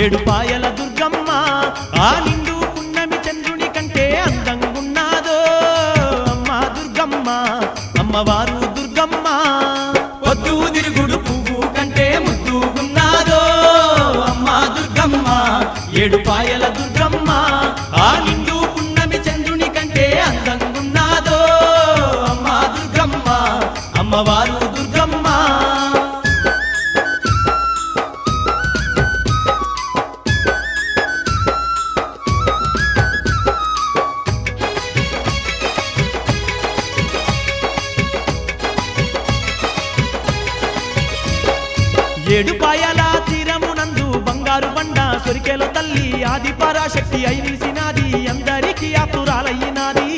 ఏడుపాయల దుర్గమ్మ ఆ నిండు పున్నమి చంద్రుని కంటే అందంగున్నాదో అమ్మ దుర్గమ్మ అమ్మవారు దుర్గమ్మ పొద్దు తిరుగుడు పువ్వు కంటే ముద్దుగున్నాదో అమ్మ దుర్గమ్మ ఏడుపాయల దుర్గమ్మ ఆ నిండు పున్నమి చంద్రుని కంటే అందంగున్నాదో అమ్మ దుర్గమ్మ అమ్మవారు దుర్గమ్మ ఏడుపాయల తీరమునందు బంగారు బండ సొరికెలో తల్లి ఆది పరాశక్తి అయి నిలిసినాది అందరికీ ఆతురాలయ్యినాది